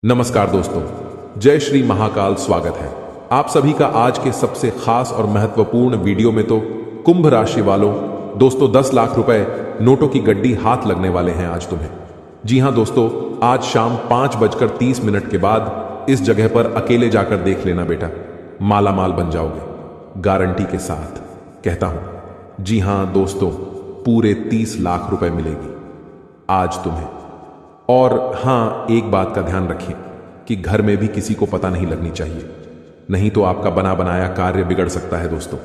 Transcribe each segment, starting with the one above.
नमस्कार दोस्तों, जय श्री महाकाल। स्वागत है आप सभी का आज के सबसे खास और महत्वपूर्ण वीडियो में। तो कुंभ राशि वालों, दोस्तों 10 लाख रुपए नोटों की गड्डी हाथ लगने वाले हैं आज तुम्हें। जी हां दोस्तों, आज शाम 5:30 के बाद इस जगह पर अकेले जाकर देख लेना बेटा, माला माल बन जाओगे गारंटी के साथ कहता हूं। जी हां दोस्तों, पूरे 30 लाख रुपए मिलेगी आज तुम्हें। और हां, एक बात का ध्यान रखिए कि घर में भी किसी को पता नहीं लगनी चाहिए, नहीं तो आपका बना बनाया कार्य बिगड़ सकता है दोस्तों।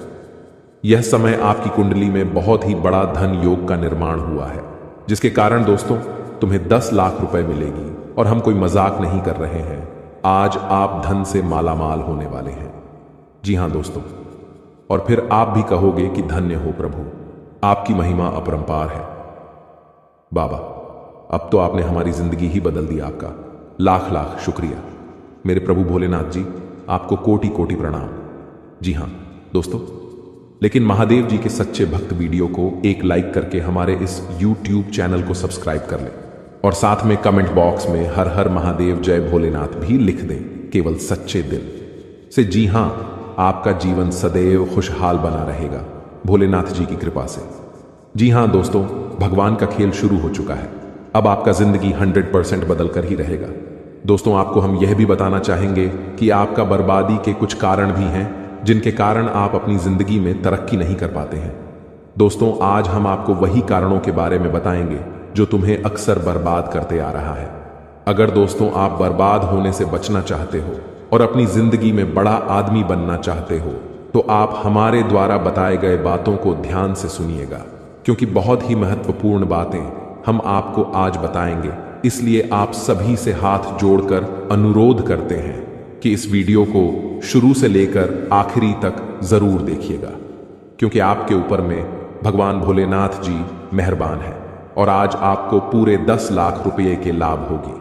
यह समय आपकी कुंडली में बहुत ही बड़ा धन योग का निर्माण हुआ है, जिसके कारण दोस्तों तुम्हें 10 लाख रुपए मिलेगी। और हम कोई मजाक नहीं कर रहे हैं, आज आप धन से मालामाल होने वाले हैं। जी हां दोस्तों, और फिर आप भी कहोगे कि धन्य हो प्रभु, आपकी महिमा अपरंपार है। बाबा, अब तो आपने हमारी जिंदगी ही बदल दी। आपका लाख लाख शुक्रिया मेरे प्रभु भोलेनाथ जी, आपको कोटि कोटि प्रणाम। जी हां दोस्तों, लेकिन महादेव जी के सच्चे भक्त वीडियो को एक लाइक करके हमारे इस YouTube चैनल को सब्सक्राइब कर लें, और साथ में कमेंट बॉक्स में हर हर महादेव जय भोलेनाथ भी लिख दें, केवल सच्चे दिल से। जी हां, आपका जीवन सदैव खुशहाल बना रहेगा भोलेनाथ जी की कृपा से। जी हां दोस्तों, भगवान का खेल शुरू हो चुका है। अब आपका जिंदगी 100% बदल कर ही रहेगा। दोस्तों, आपको हम यह भी बताना चाहेंगे कि आपका बर्बादी के कुछ कारण भी हैं, जिनके कारण आप अपनी जिंदगी में तरक्की नहीं कर पाते हैं। दोस्तों, आज हम आपको वही कारणों के बारे में बताएंगे जो तुम्हें अक्सर बर्बाद करते आ रहा है। अगर दोस्तों आप बर्बाद होने से बचना चाहते हो और अपनी जिंदगी में बड़ा आदमी बनना चाहते हो, तो आप हमारे द्वारा बताए गए बातों को ध्यान से सुनिएगा, क्योंकि बहुत ही महत्वपूर्ण बातें हम आपको आज बताएंगे। इसलिए आप सभी से हाथ जोड़कर अनुरोध करते हैं कि इस वीडियो को शुरू से लेकर आखिरी तक जरूर देखिएगा, क्योंकि आपके ऊपर में भगवान भोलेनाथ जी मेहरबान है और आज आपको पूरे 10 लाख रुपये के लाभ होगी।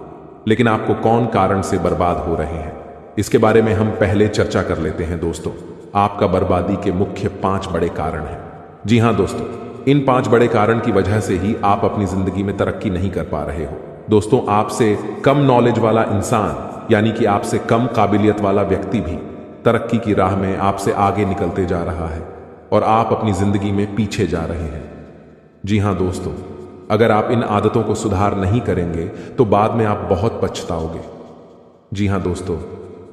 लेकिन आपको कौन कारण से बर्बाद हो रहे हैं, इसके बारे में हम पहले चर्चा कर लेते हैं। दोस्तों, आपका बर्बादी के मुख्य 5 बड़े कारण हैं। जी हां दोस्तों, इन 5 बड़े कारण की वजह से ही आप अपनी जिंदगी में तरक्की नहीं कर पा रहे हो। दोस्तों, आपसे कम नॉलेज वाला इंसान, यानी कि आपसे कम काबिलियत वाला व्यक्ति भी तरक्की की राह में आपसे आगे निकलते जा रहा है और आप अपनी जिंदगी में पीछे जा रहे हैं। जी हां दोस्तों, अगर आप इन आदतों को सुधार नहीं करेंगे तो बाद में आप बहुत पछताओगे। जी हां दोस्तों,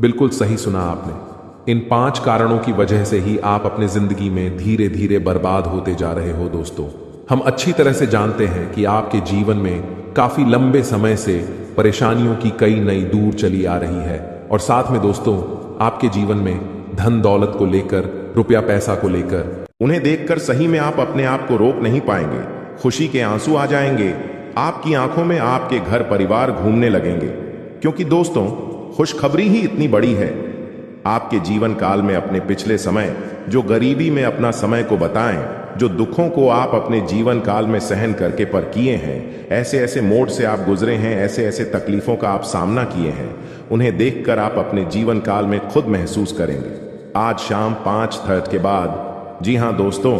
बिल्कुल सही सुना आपने। इन 5 कारणों की वजह से ही आप अपने जिंदगी में धीरे धीरे बर्बाद होते जा रहे हो। दोस्तों, हम अच्छी तरह से जानते हैं कि आपके जीवन में काफी लंबे समय से परेशानियों की कई नई दूर चली आ रही है, और साथ में दोस्तों आपके जीवन में धन दौलत को लेकर, रुपया पैसा को लेकर, उन्हें देखकर सही में आप अपने आप को रोक नहीं पाएंगे। खुशी के आंसू आ जाएंगे, आपकी आंखों में आपके घर परिवार घूमने लगेंगे, क्योंकि दोस्तों खुशखबरी ही इतनी बड़ी है। आपके जीवन काल में अपने पिछले समय, जो गरीबी में अपना समय को बताएं, जो दुखों को आप अपने जीवन काल में सहन करके पर किए हैं, ऐसे ऐसे मोड़ से आप गुजरे हैं, ऐसे ऐसे तकलीफों का आप सामना किए हैं, उन्हें देखकर आप अपने जीवन काल में खुद महसूस करेंगे आज शाम 5:30 के बाद। जी हां दोस्तों,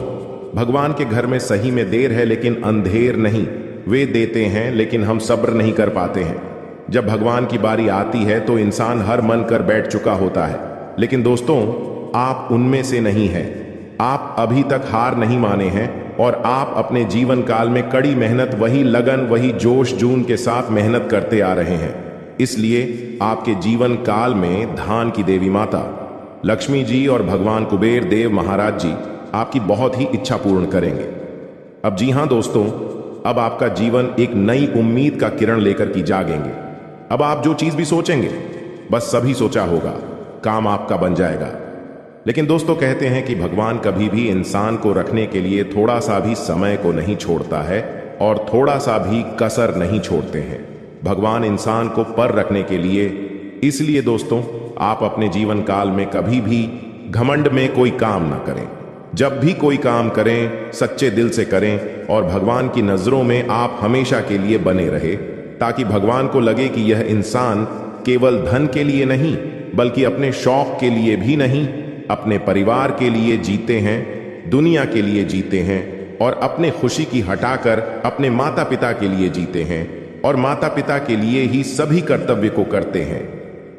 भगवान के घर में सही में देर है लेकिन अंधेर नहीं। वे देते हैं लेकिन हम सब्र नहीं कर पाते हैं। जब भगवान की बारी आती है तो इंसान हर मन कर बैठ चुका होता है, लेकिन दोस्तों आप उनमें से नहीं हैं। आप अभी तक हार नहीं माने हैं और आप अपने जीवन काल में कड़ी मेहनत, वही लगन, वही जोश जून के साथ मेहनत करते आ रहे हैं। इसलिए आपके जीवन काल में धान की देवी माता लक्ष्मी जी और भगवान कुबेर देव महाराज जी आपकी बहुत ही इच्छा पूर्ण करेंगे। अब जी हां दोस्तों, अब आपका जीवन एक नई उम्मीद का किरण लेकर की जागेंगे। अब आप जो चीज भी सोचेंगे, बस सभी सोचा होगा, काम आपका बन जाएगा। लेकिन दोस्तों कहते हैं कि भगवान कभी भी इंसान को रखने के लिए थोड़ा सा भी समय को नहीं छोड़ता है और थोड़ा सा भी कसर नहीं छोड़ते हैं। भगवान इंसान को पर रखने के लिए। इसलिए दोस्तों आप अपने जीवन काल में कभी भी घमंड में कोई काम ना करें। जब भी कोई काम करें, सच्चे दिल से करें और भगवान की नजरों में आप हमेशा के लिए बने रहे, ताकि भगवान को लगे कि यह इंसान केवल धन के लिए नहीं, बल्कि अपने शौक के लिए भी नहीं, अपने परिवार के लिए जीते हैं, दुनिया के लिए जीते हैं और अपने खुशी की हटाकर अपने माता पिता के लिए जीते हैं और माता पिता के लिए ही सभी कर्तव्य को करते हैं।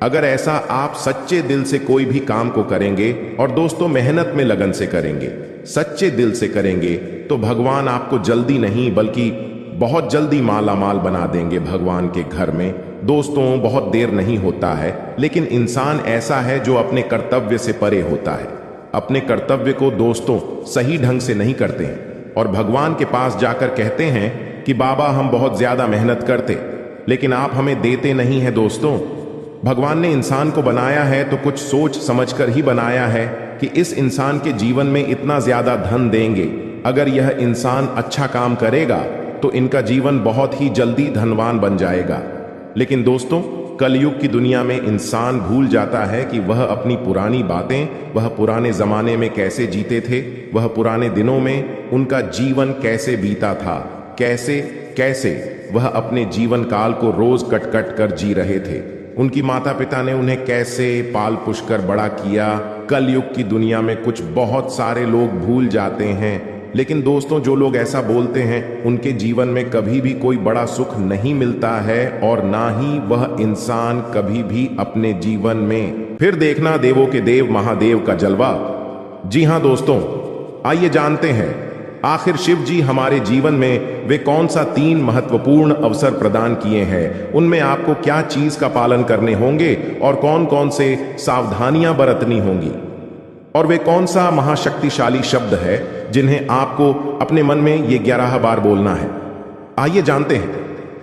अगर ऐसा आप सच्चे दिल से कोई भी काम को करेंगे और दोस्तों मेहनत में लगन से करेंगे, सच्चे दिल से करेंगे, तो भगवान आपको जल्दी नहीं बल्कि बहुत जल्दी माला माल बना देंगे भगवान के घर में। दोस्तों बहुत देर नहीं होता है, लेकिन इंसान ऐसा है जो अपने कर्तव्य से परे होता है। अपने कर्तव्य को दोस्तों सही ढंग से नहीं करते हैं और भगवान के पास जाकर कहते हैं कि बाबा हम बहुत ज्यादा मेहनत करते, लेकिन आप हमें देते नहीं हैं। दोस्तों भगवान ने इंसान को बनाया है तो कुछ सोच समझकर ही बनाया है कि इस इंसान के जीवन में इतना ज्यादा धन देंगे। अगर यह इंसान अच्छा काम करेगा तो इनका जीवन बहुत ही जल्दी धनवान बन जाएगा। लेकिन दोस्तों कलयुग की दुनिया में इंसान भूल जाता है कि वह अपनी पुरानी बातें, वह पुराने जमाने में कैसे जीते थे, वह पुराने दिनों में उनका जीवन कैसे बीता था, कैसे कैसे वह अपने जीवन काल को रोज कट कट कर जी रहे थे। उनकी माता पिता ने उन्हें कैसे पाल पोष कर बड़ा किया। कलयुग की दुनिया में कुछ बहुत सारे लोग भूल जाते हैं। लेकिन दोस्तों जो लोग ऐसा बोलते हैं उनके जीवन में कभी भी कोई बड़ा सुख नहीं मिलता है और ना ही वह इंसान कभी भी अपने जीवन में फिर देखना देवों के देव महादेव का जलवा। जी हां दोस्तों, आइए जानते हैं आखिर शिव जी हमारे जीवन में वे कौन सा 3 महत्वपूर्ण अवसर प्रदान किए हैं, उनमें आपको क्या चीज का पालन करने होंगे और कौन कौन से सावधानियां बरतनी होंगी, और वे कौन सा महाशक्तिशाली शब्द है जिन्हें आपको अपने मन में ये 11 बार बोलना है। आइए जानते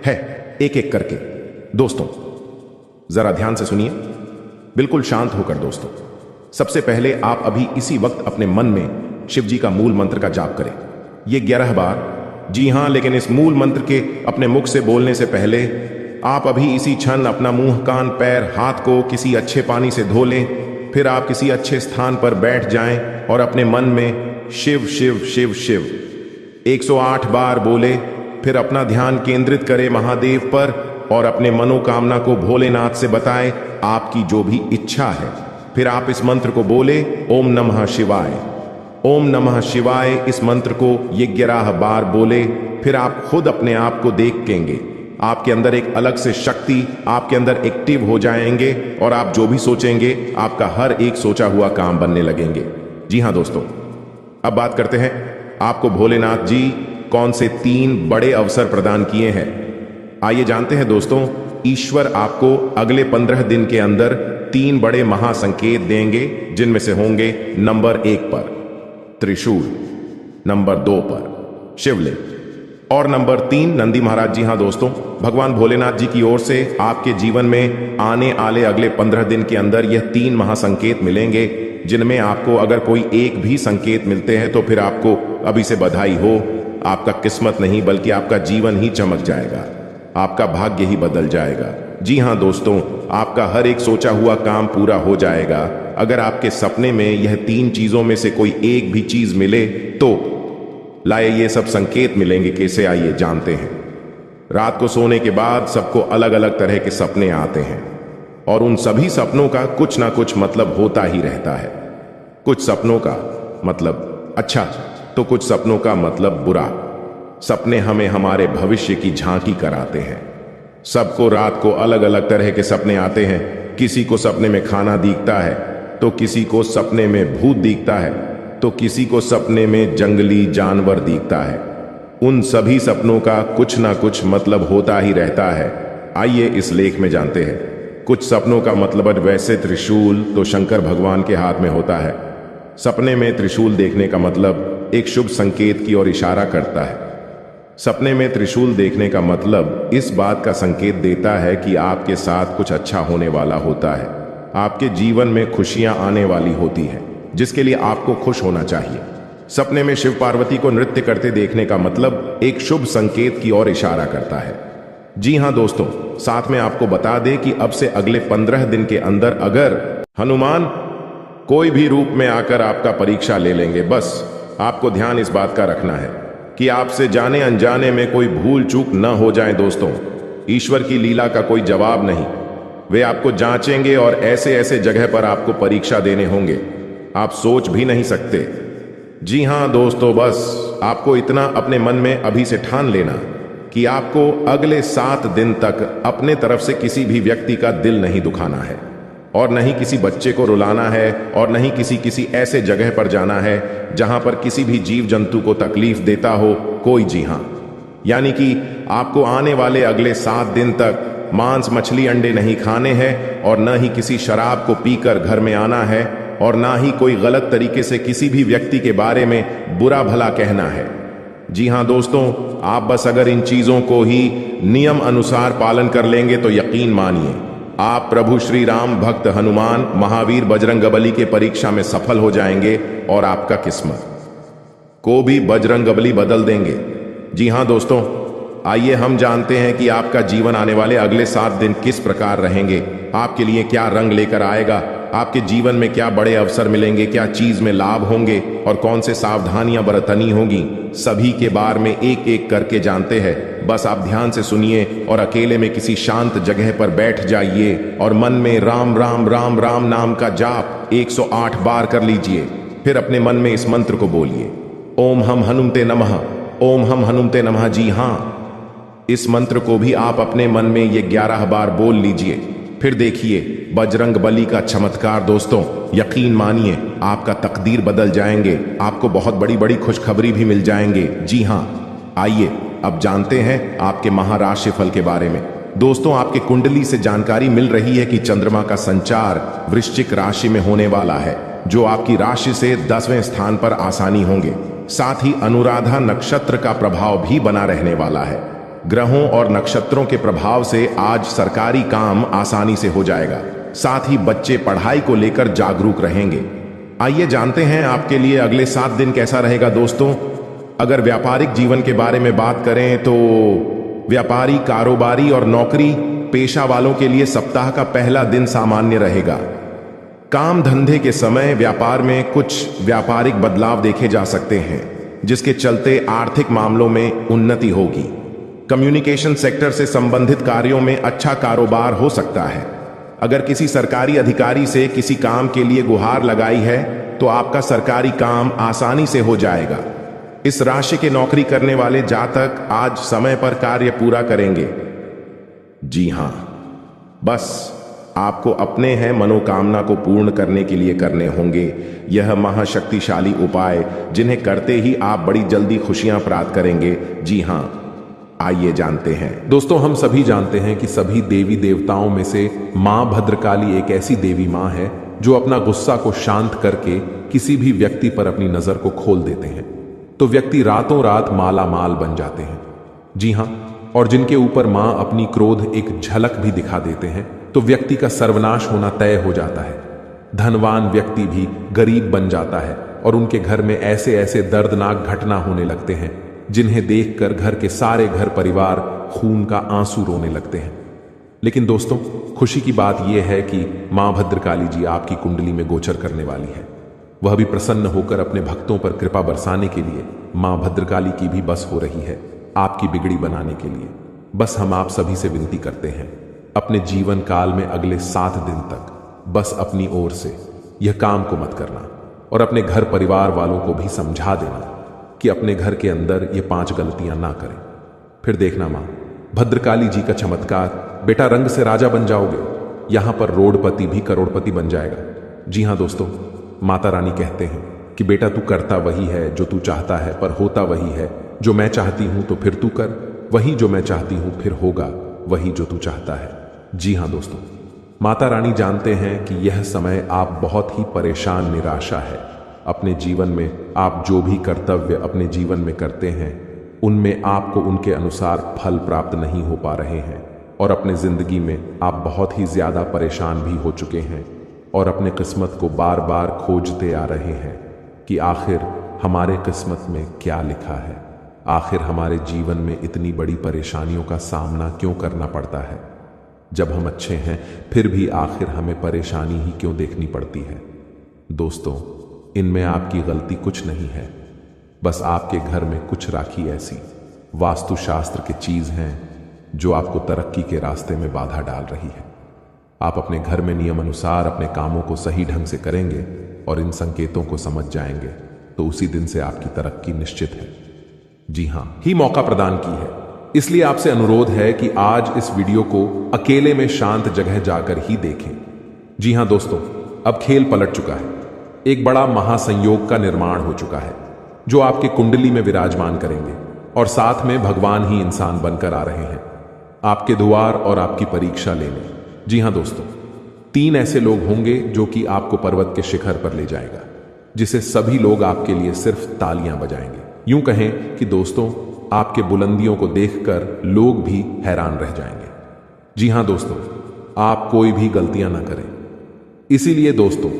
हैं एक एक करके। दोस्तों जरा ध्यान से सुनिए, बिल्कुल शांत होकर। दोस्तों सबसे पहले आप अभी इसी वक्त अपने मन में शिव जी का मूल मंत्र का जाप करें, ये 11 बार। जी हां, लेकिन इस मूल मंत्र के अपने मुख से बोलने से पहले आप अभी इसी क्षण अपना मुंह, कान, पैर, हाथ को किसी अच्छे पानी से धो लें। फिर आप किसी अच्छे स्थान पर बैठ जाएं और अपने मन में शिव शिव शिव शिव 108 बार बोले। फिर अपना ध्यान केंद्रित करें महादेव पर और अपने मनोकामना को भोलेनाथ से बताएं, आपकी जो भी इच्छा है। फिर आप इस मंत्र को बोले, ओम नमः शिवाय, ओम नमः शिवाय। इस मंत्र को ये 11 बार बोले। फिर आप खुद अपने आप को देखेंगे, आपके अंदर एक अलग से शक्ति आपके अंदर एक्टिव हो जाएंगे और आप जो भी सोचेंगे आपका हर एक सोचा हुआ काम बनने लगेंगे। जी हां दोस्तों, अब बात करते हैं आपको भोलेनाथ जी कौन से 3 बड़े अवसर प्रदान किए हैं। आइए जानते हैं दोस्तों। ईश्वर आपको अगले 15 दिन के अंदर 3 बड़े महासंकेत देंगे, जिनमें से होंगे नंबर 1 पर त्रिशूल, नंबर 2 पर शिवलिंग और नंबर 3 नंदी महाराज। जी हां दोस्तों, भगवान भोलेनाथ जी की ओर से आपके जीवन में आने वाले अगले 15 दिन के अंदर यह 3 महासंकेत मिलेंगे, जिनमें आपको अगर कोई एक भी संकेत मिलते हैं तो फिर आपको अभी से बधाई हो। आपका किस्मत नहीं बल्कि आपका जीवन ही चमक जाएगा, आपका भाग्य ही बदल जाएगा। जी हां दोस्तों, आपका हर एक सोचा हुआ काम पूरा हो जाएगा। अगर आपके सपने में यह 3 चीजों में से कोई एक भी चीज मिले तो लाए ये सब संकेत मिलेंगे। कैसे, आइए जानते हैं। रात को सोने के बाद सबको अलग अलग तरह के सपने आते हैं और उन सभी सपनों का कुछ ना कुछ मतलब होता ही रहता है। कुछ सपनों का मतलब अच्छा तो कुछ सपनों का मतलब बुरा। सपने हमें हमारे भविष्य की झांकी कराते हैं। सबको रात को अलग अलग तरह के सपने आते हैं। किसी को सपने में खाना दिखता है तो किसी को सपने में भूत दिखता है तो किसी को सपने में जंगली जानवर दिखता है। उन सभी सपनों का कुछ ना कुछ मतलब होता ही रहता है। आइए इस लेख में जानते हैं। कुछ सपनों का मतलब वैसे त्रिशूल तो शंकर भगवान के हाथ में होता है। सपने में त्रिशूल देखने का मतलब एक शुभ संकेत की ओर इशारा करता है। सपने में त्रिशूल देखने का मतलब इस बात का संकेत देता है कि आपके साथ कुछ अच्छा होने वाला होता है। आपके जीवन में खुशियां आने वाली होती हैं, जिसके लिए आपको खुश होना चाहिए। सपने में शिव पार्वती को नृत्य करते देखने का मतलब एक शुभ संकेत की ओर इशारा करता है। जी हां दोस्तों, साथ में आपको बता दें कि अब से अगले 15 दिन के अंदर अगर हनुमान कोई भी रूप में आकर आपका परीक्षा ले लेंगे, बस आपको ध्यान इस बात का रखना है कि आपसे जाने अनजाने में कोई भूल चूक न हो जाए। दोस्तों, ईश्वर की लीला का कोई जवाब नहीं। वे आपको जांचेंगे और ऐसे ऐसे जगह पर आपको परीक्षा देने होंगे आप सोच भी नहीं सकते। जी हां दोस्तों, बस आपको इतना अपने मन में अभी से ठान लेना कि आपको अगले 7 दिन तक अपने तरफ से किसी भी व्यक्ति का दिल नहीं दुखाना है, और नहीं किसी बच्चे को रुलाना है, और नहीं किसी ऐसे जगह पर जाना है जहां पर किसी भी जीव जंतु को तकलीफ देता हो कोई। जी हां, यानी कि आपको आने वाले अगले 7 दिन तक मांस मछली अंडे नहीं खाने हैं, और न ही किसी शराब को पीकर घर में आना है, और ना ही कोई गलत तरीके से किसी भी व्यक्ति के बारे में बुरा भला कहना है। जी हां दोस्तों, आप बस अगर इन चीजों को ही नियम अनुसार पालन कर लेंगे तो यकीन मानिए आप प्रभु श्री राम, भक्त हनुमान, महावीर, बजरंगबली के परीक्षा में सफल हो जाएंगे और आपका किस्मत को भी बजरंगबली बदल देंगे। जी हां दोस्तों, आइए हम जानते हैं कि आपका जीवन आने वाले अगले 7 दिन किस प्रकार रहेंगे, आपके लिए क्या रंग लेकर आएगा, आपके जीवन में क्या बड़े अवसर मिलेंगे, क्या चीज में लाभ होंगे और कौन से सावधानियां बरतनी होगी। सभी के बारे में एक एक करके जानते हैं। बस आप ध्यान से सुनिए और अकेले में किसी शांत जगह पर बैठ जाइए और मन में राम राम राम राम नाम का जाप 108 बार कर लीजिए। फिर अपने मन में इस मंत्र को बोलिए, ओम हम हनुमते नमः, ओम हम हनुमते नमः। जी हां, इस मंत्र को भी आप अपने मन में ये 11 बार बोल लीजिए। फिर देखिए बजरंग बली का चमत्कार। दोस्तों यकीन मानिए आपका तकदीर बदल जाएंगे, आपको बहुत बड़ी बड़ी खुशखबरी भी मिल जाएंगे। जी हां, आइए अब जानते हैं आपके महाराशि फल के बारे में। दोस्तों आपके कुंडली से जानकारी मिल रही है कि चंद्रमा का संचार वृश्चिक राशि में होने वाला है, जो आपकी राशि से 10वें स्थान पर आसानी होंगे। साथ ही अनुराधा नक्षत्र का प्रभाव भी बना रहने वाला है। ग्रहों और नक्षत्रों के प्रभाव से आज सरकारी काम आसानी से हो जाएगा। साथ ही बच्चे पढ़ाई को लेकर जागरूक रहेंगे। आइए जानते हैं आपके लिए अगले 7 दिन कैसा रहेगा। दोस्तों अगर व्यापारिक जीवन के बारे में बात करें तो व्यापारी, कारोबारी और नौकरी पेशा वालों के लिए सप्ताह का पहला दिन सामान्य रहेगा। काम धंधे के समय व्यापार में कुछ व्यापारिक बदलाव देखे जा सकते हैं, जिसके चलते आर्थिक मामलों में उन्नति होगी। कम्युनिकेशन सेक्टर से संबंधित कार्यों में अच्छा कारोबार हो सकता है। अगर किसी सरकारी अधिकारी से किसी काम के लिए गुहार लगाई है तो आपका सरकारी काम आसानी से हो जाएगा। इस राशि के नौकरी करने वाले जातक आज समय पर कार्य पूरा करेंगे। जी हां, बस आपको अपने हैं मनोकामना को पूर्ण करने के लिए करने होंगे यह महाशक्तिशाली उपाय, जिन्हें करते ही आप बड़ी जल्दी खुशियां प्राप्त करेंगे। जी हां, आइए जानते हैं। दोस्तों हम सभी जानते हैं कि सभी देवी देवताओं में से मां भद्रकाली एक ऐसी देवी मां है जो अपना गुस्सा को शांत करके किसी भी व्यक्ति पर अपनी नजर को खोल देते हैं तो व्यक्ति रातों रात माला माल बन जाते हैं। जी हां, और जिनके ऊपर मां अपनी क्रोध एक झलक भी दिखा देते हैं तो व्यक्ति का सर्वनाश होना तय हो जाता है। धनवान व्यक्ति भी गरीब बन जाता है और उनके घर में ऐसे ऐसे दर्दनाक घटना होने लगते हैं जिन्हें देखकर घर के सारे घर परिवार खून का आंसू रोने लगते हैं। लेकिन दोस्तों खुशी की बात यह है कि मां भद्रकाली जी आपकी कुंडली में गोचर करने वाली है। वह भी प्रसन्न होकर अपने भक्तों पर कृपा बरसाने के लिए मां भद्रकाली की भी बस हो रही है आपकी बिगड़ी बनाने के लिए। बस हम आप सभी से विनती करते हैं, अपने जीवन काल में अगले 7 दिन तक बस अपनी ओर से यह काम को मत करना और अपने घर परिवार वालों को भी समझा देना कि अपने घर के अंदर ये 5 गलतियां ना करें। फिर देखना मां भद्रकाली जी का चमत्कार, बेटा रंग से राजा बन जाओगे। यहां पर रोडपति भी करोड़पति बन जाएगा। जी हां दोस्तों, माता रानी कहते हैं कि बेटा तू करता वही है जो तू चाहता है, पर होता वही है जो मैं चाहती हूं, तो फिर तू कर वही जो मैं चाहती हूं, फिर होगा वही जो तू चाहता है। जी हां दोस्तों, माता रानी जानते हैं कि यह समय आप बहुत ही परेशान निराशा है। अपने जीवन में आप जो भी कर्तव्य अपने जीवन में करते हैं उनमें आपको उनके अनुसार फल प्राप्त नहीं हो पा रहे हैं और अपने जिंदगी में आप बहुत ही ज्यादा परेशान भी हो चुके हैं और अपने किस्मत को बार बार खोजते आ रहे हैं कि आखिर हमारे किस्मत में क्या लिखा है, आखिर हमारे जीवन में इतनी बड़ी परेशानियों का सामना क्यों करना पड़ता है। जब हम अच्छे हैं फिर भी आखिर हमें परेशानी ही क्यों देखनी पड़ती है। दोस्तों इनमें आपकी गलती कुछ नहीं है, बस आपके घर में कुछ राखी ऐसी वास्तुशास्त्र की चीज हैं जो आपको तरक्की के रास्ते में बाधा डाल रही है। आप अपने घर में नियम अनुसार अपने कामों को सही ढंग से करेंगे और इन संकेतों को समझ जाएंगे तो उसी दिन से आपकी तरक्की निश्चित है। जी हां, ही मौका प्रदान की है इसलिए आपसे अनुरोध है कि आज इस वीडियो को अकेले में शांत जगह जाकर ही देखें। जी हां दोस्तों, अब खेल पलट चुका है। एक बड़ा महासंयोग का निर्माण हो चुका है जो आपके कुंडली में विराजमान करेंगे और साथ में भगवान ही इंसान बनकर आ रहे हैं आपके द्वार और आपकी परीक्षा लेने। जी हां दोस्तों, 3 ऐसे लोग होंगे जो कि आपको पर्वत के शिखर पर ले जाएगा, जिसे सभी लोग आपके लिए सिर्फ तालियां बजाएंगे। यूं कहें कि दोस्तों, आपके बुलंदियों को देखकर लोग भी हैरान रह जाएंगे। जी हां दोस्तों, आप कोई भी गलतियां ना करें। इसीलिए दोस्तों,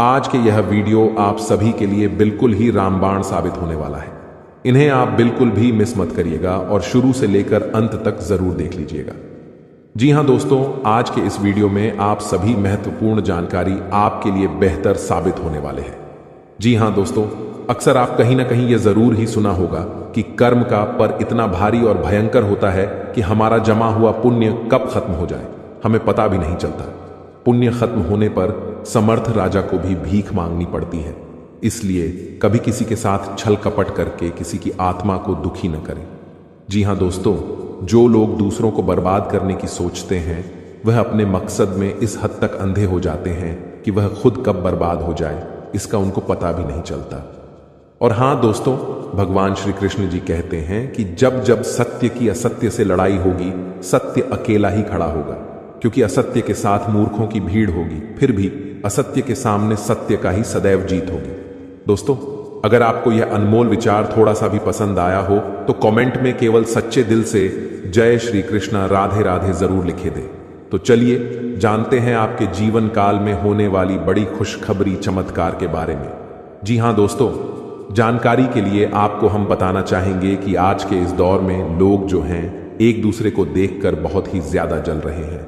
आज के यह वीडियो आप सभी के लिए बिल्कुल ही रामबाण साबित होने वाला है। इन्हें आप बिल्कुल भी मिस मत करिएगा और शुरू से लेकर अंत तक जरूर देख लीजिएगा। जी हां दोस्तों, आज के इस वीडियो में आप सभी महत्वपूर्ण जानकारी आपके लिए बेहतर साबित होने वाले हैं। जी हां दोस्तों, अक्सर आप कहीं ना कहीं यह जरूर ही सुना होगा कि कर्म का पर इतना भारी और भयंकर होता है कि हमारा जमा हुआ पुण्य कब खत्म हो जाए हमें पता भी नहीं चलता। पुण्य खत्म होने पर समर्थ राजा को भी भीख मांगनी पड़ती है। इसलिए कभी किसी के साथ छल कपट करके किसी की आत्मा को दुखी न करें। जी हां दोस्तों, जो लोग दूसरों को बर्बाद करने की सोचते हैं वह अपने मकसद में इस हद तक अंधे हो जाते हैं कि वह खुद कब बर्बाद हो जाए इसका उनको पता भी नहीं चलता। और हां दोस्तों, भगवान श्री कृष्ण जी कहते हैं कि जब जब सत्य की असत्य से लड़ाई होगी, सत्य अकेला ही खड़ा होगा, क्योंकि असत्य के साथ मूर्खों की भीड़ होगी, फिर भी असत्य के सामने सत्य का ही सदैव जीत होगी। दोस्तों, अगर आपको यह अनमोल विचार थोड़ा सा भी पसंद आया हो तो कमेंट में केवल सच्चे दिल से जय श्री कृष्ण राधे राधे जरूर लिखे दे। तो चलिए जानते हैं आपके जीवन काल में होने वाली बड़ी खुशखबरी चमत्कार के बारे में। जी हां दोस्तों, जानकारी के लिए आपको हम बताना चाहेंगे कि आज के इस दौर में लोग जो हैं एक दूसरे को देखकर बहुत ही ज्यादा जल रहे हैं।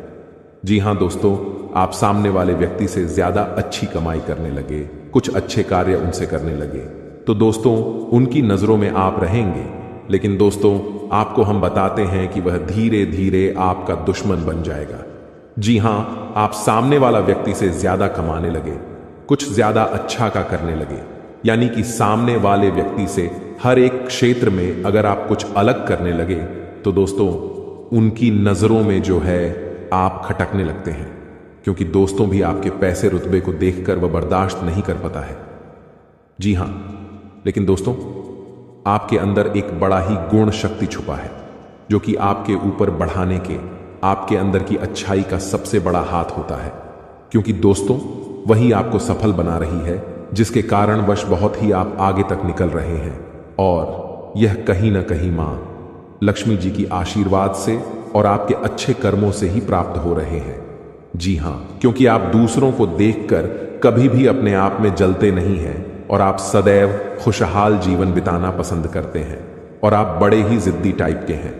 जी हां दोस्तों, आप सामने वाले व्यक्ति से ज्यादा अच्छी कमाई करने लगे, कुछ अच्छे कार्य उनसे करने लगे, तो दोस्तों उनकी नजरों में आप रहेंगे। लेकिन दोस्तों, आपको हम बताते हैं कि वह धीरे धीरे आपका दुश्मन बन जाएगा। जी हां, आप सामने वाला व्यक्ति से ज्यादा कमाने लगे, कुछ ज्यादा अच्छा का करने लगे, यानी कि सामने वाले व्यक्ति से हर एक क्षेत्र में अगर आप कुछ अलग करने लगे तो दोस्तों उनकी नजरों में जो है आप खटकने लगते हैं, क्योंकि दोस्तों भी आपके पैसे रुतबे को देखकर वह बर्दाश्त नहीं कर पाता है। जी हां, लेकिन दोस्तों आपके अंदर एक बड़ा ही गुण शक्ति छुपा है जो कि आपके ऊपर बढ़ाने के, आपके अंदर की अच्छाई का सबसे बड़ा हाथ होता है, क्योंकि दोस्तों वही आपको सफल बना रही है, जिसके कारणवश बहुत ही आप आगे तक निकल रहे हैं। और यह कहीं ना कहीं मां लक्ष्मी जी की आशीर्वाद से और आपके अच्छे कर्मों से ही प्राप्त हो रहे हैं। जी हां, क्योंकि आप दूसरों को देखकर कभी भी अपने आप में जलते नहीं हैं और आप सदैव खुशहाल जीवन बिताना पसंद करते हैं और आप बड़े ही जिद्दी टाइप के हैं।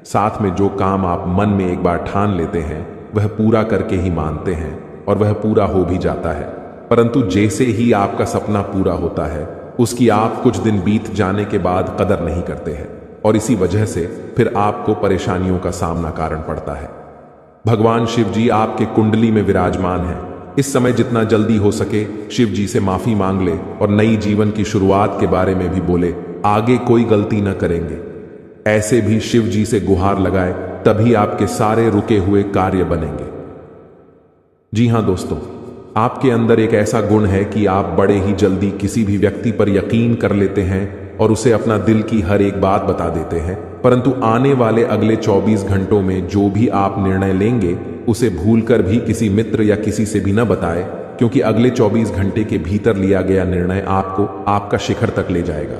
साथ में जो काम आप मन में एक बार ठान लेते हैं वह पूरा करके ही मानते हैं और वह पूरा हो भी जाता है, परंतु जैसे ही आपका सपना पूरा होता है उसकी आप कुछ दिन बीत जाने के बाद कदर नहीं करते हैं और इसी वजह से फिर आपको परेशानियों का सामना कारण पड़ता है। भगवान शिव जी आपके कुंडली में विराजमान हैं। इस समय जितना जल्दी हो सके शिव जी से माफी मांग ले और नई जीवन की शुरुआत के बारे में भी बोले, आगे कोई गलती न करेंगे। ऐसे भी शिव जी से गुहार लगाए, तभी आपके सारे रुके हुए कार्य बनेंगे। जी हां दोस्तों, आपके अंदर एक ऐसा गुण है कि आप बड़े ही जल्दी किसी भी व्यक्ति पर यकीन कर लेते हैं और उसे अपना दिल की हर एक बात बता देते हैं, परंतु आने वाले अगले 24 घंटों में जो भी आप निर्णय लेंगे उसे भूलकर भी किसी मित्र या किसी से भी न बताएं, क्योंकि अगले 24 घंटे के भीतर लिया गया निर्णय आपको आपका शिखर तक ले जाएगा।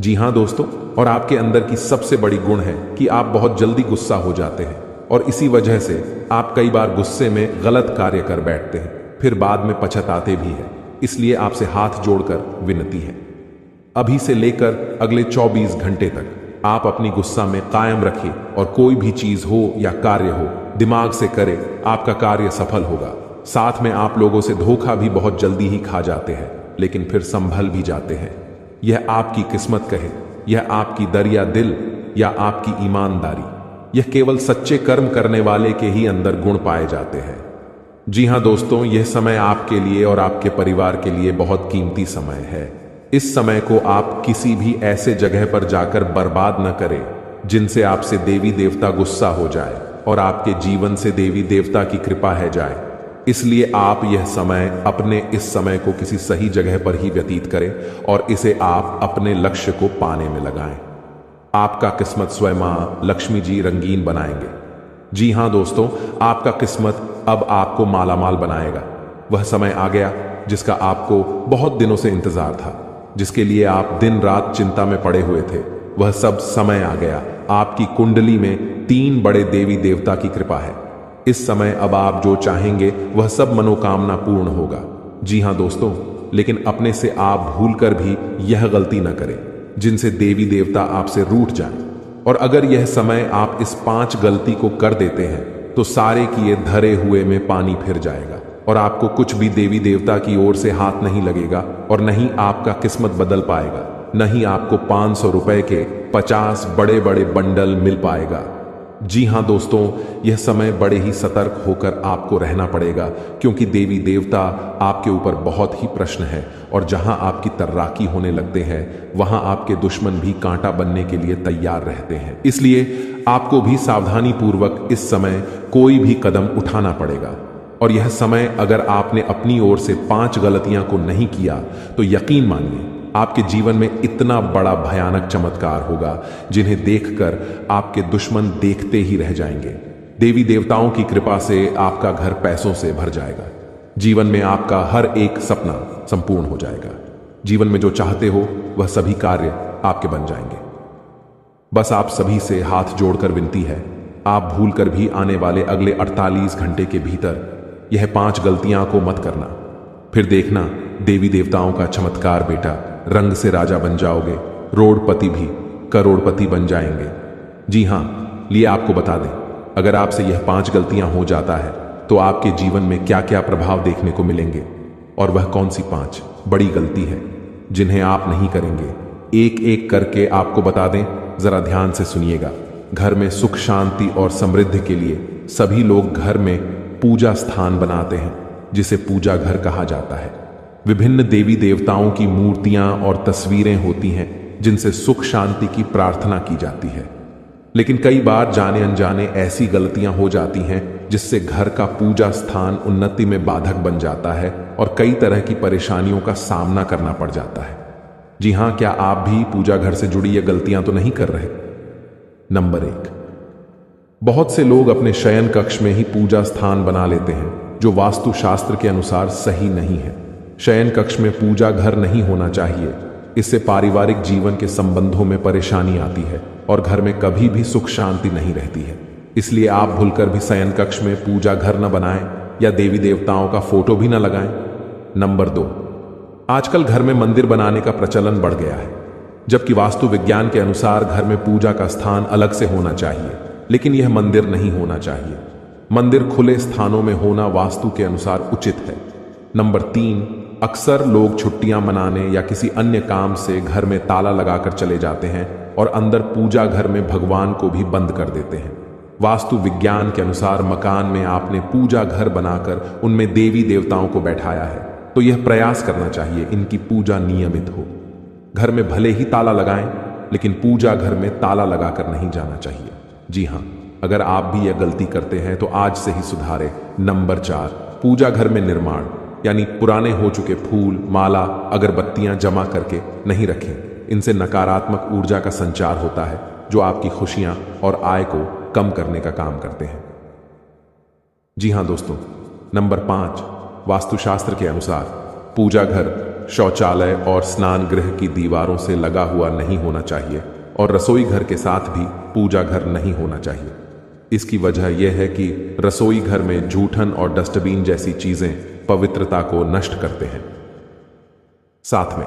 जी हां दोस्तों, और आपके अंदर की सबसे बड़ी गुण है कि आप बहुत जल्दी गुस्सा हो जाते हैं और इसी वजह से आप कई बार गुस्से में गलत कार्य कर बैठते हैं, फिर बाद में पछताते भी हैं। इसलिए आपसे हाथ जोड़कर विनती है, अभी से लेकर अगले 24 घंटे तक आप अपनी गुस्सा में कायम रखिए और कोई भी चीज हो या कार्य हो दिमाग से करे, आपका कार्य सफल होगा। साथ में आप लोगों से धोखा भी बहुत जल्दी ही खा जाते हैं, लेकिन फिर संभल भी जाते हैं। यह आपकी किस्मत कहे, यह आपकी दरिया दिल या आपकी ईमानदारी, यह केवल सच्चे कर्म करने वाले के ही अंदर गुण पाए जाते हैं। जी हां दोस्तों, यह समय आपके लिए और आपके परिवार के लिए बहुत कीमती समय है। इस समय को आप किसी भी ऐसे जगह पर जाकर बर्बाद न करें जिनसे आपसे देवी देवता गुस्सा हो जाए और आपके जीवन से देवी देवता की कृपा है जाए। इसलिए आप यह समय अपने इस समय को किसी सही जगह पर ही व्यतीत करें और इसे आप अपने लक्ष्य को पाने में लगाएं। आपका किस्मत स्वयं मां लक्ष्मी जी रंगीन बनाएंगे। जी हां दोस्तों, आपका किस्मत अब आपको मालामाल बनाएगा। वह समय आ गया जिसका आपको बहुत दिनों से इंतजार था, जिसके लिए आप दिन रात चिंता में पड़े हुए थे। वह सब समय आ गया। आपकी कुंडली में 3 बड़े देवी देवता की कृपा है। इस समय अब आप जो चाहेंगे वह सब मनोकामना पूर्ण होगा। जी हां दोस्तों, लेकिन अपने से आप भूलकर भी यह गलती न करें जिनसे देवी देवता आपसे रूठ जाएं। और अगर यह समय आप इस 5 गलती को कर देते हैं तो सारे किए धरे हुए में पानी फिर जाएगा और आपको कुछ भी देवी देवता की ओर से हाथ नहीं लगेगा और न ही आपका किस्मत बदल पाएगा, न ही आपको 500 रुपए के 50 बड़े बड़े बंडल मिल पाएगा। जी हां दोस्तों, यह समय बड़े ही सतर्क होकर आपको रहना पड़ेगा, क्योंकि देवी देवता आपके ऊपर बहुत ही प्रश्न है और जहां आपकी तर्राकी होने लगते हैं वहां आपके दुश्मन भी कांटा बनने के लिए तैयार रहते हैं। इसलिए आपको भी सावधानी पूर्वक इस समय कोई भी कदम उठाना पड़ेगा। और यह समय अगर आपने अपनी ओर से 5 गलतियां को नहीं किया तो यकीन मानिए आपके जीवन में इतना बड़ा भयानक चमत्कार होगा जिन्हें देखकर आपके दुश्मन देखते ही रह जाएंगे। देवी देवताओं की कृपा से आपका घर पैसों से भर जाएगा। जीवन में आपका हर एक सपना संपूर्ण हो जाएगा। जीवन में जो चाहते हो वह सभी कार्य आपके बन जाएंगे। बस आप सभी से हाथ जोड़कर विनती है, आप भूलकर भी आने वाले अगले 48 घंटे के भीतर यह 5 गलतियां को मत करना। फिर देखना देवी देवताओं का चमत्कार बेटा, रंग से राजा बन जाओगे, रोडपति भी करोड़पति बन जाएंगे। जी हां, लिए आपको बता दें, अगर आपसे यह 5 गलतियां हो जाता है तो आपके जीवन में क्या क्या प्रभाव देखने को मिलेंगे और वह कौन सी 5 बड़ी गलती है जिन्हें आप नहीं करेंगे, एक एक करके आपको बता दें। जरा ध्यान से सुनिएगा। घर में सुख शांति और समृद्धि के लिए सभी लोग घर में पूजा स्थान बनाते हैं जिसे पूजा घर कहा जाता है। विभिन्न देवी देवताओं की मूर्तियां और तस्वीरें होती हैं जिनसे सुख शांति की प्रार्थना की जाती है। लेकिन कई बार जाने अनजाने ऐसी गलतियां हो जाती हैं जिससे घर का पूजा स्थान उन्नति में बाधक बन जाता है और कई तरह की परेशानियों का सामना करना पड़ जाता है। जी हां, क्या आप भी पूजा घर से जुड़ी ये गलतियां तो नहीं कर रहे? नंबर 1, बहुत से लोग अपने शयन कक्ष में ही पूजा स्थान बना लेते हैं जो वास्तु शास्त्र के अनुसार सही नहीं है। शयन कक्ष में पूजा घर नहीं होना चाहिए। इससे पारिवारिक जीवन के संबंधों में परेशानी आती है और घर में कभी भी सुख शांति नहीं रहती है। इसलिए आप भूलकर भी शयन कक्ष में पूजा घर न बनाएं या देवी देवताओं का फोटो भी न लगाएं। नंबर 2, आजकल घर में मंदिर बनाने का प्रचलन बढ़ गया है, जबकि वास्तु विज्ञान के अनुसार घर में पूजा का स्थान अलग से होना चाहिए, लेकिन यह मंदिर नहीं होना चाहिए। मंदिर खुले स्थानों में होना वास्तु के अनुसार उचित है। नंबर 3, अक्सर लोग छुट्टियां मनाने या किसी अन्य काम से घर में ताला लगाकर चले जाते हैं और अंदर पूजा घर में भगवान को भी बंद कर देते हैं। वास्तु विज्ञान के अनुसार मकान में आपने पूजा घर बनाकर उनमें देवी देवताओं को बैठाया है, तो यह प्रयास करना चाहिए इनकी पूजा नियमित हो। घर में भले ही ताला लगाएं, लेकिन पूजा घर में ताला लगाकर नहीं जाना चाहिए। जी हां, अगर आप भी यह गलती करते हैं तो आज से ही सुधारें। नंबर 4, पूजा घर में निर्माण यानी पुराने हो चुके फूल, माला, अगरबत्तियां जमा करके नहीं रखें। इनसे नकारात्मक ऊर्जा का संचार होता है जो आपकी खुशियां और आय को कम करने का काम करते हैं। जी हां दोस्तों, नंबर 5, वास्तुशास्त्र के अनुसार पूजा घर शौचालय और स्नान गृह की दीवारों से लगा हुआ नहीं होना चाहिए और रसोई घर के साथ भी पूजा घर नहीं होना चाहिए। इसकी वजह यह है कि रसोई घर में जूठन और डस्टबिन जैसी चीजें पवित्रता को नष्ट करते हैं। साथ में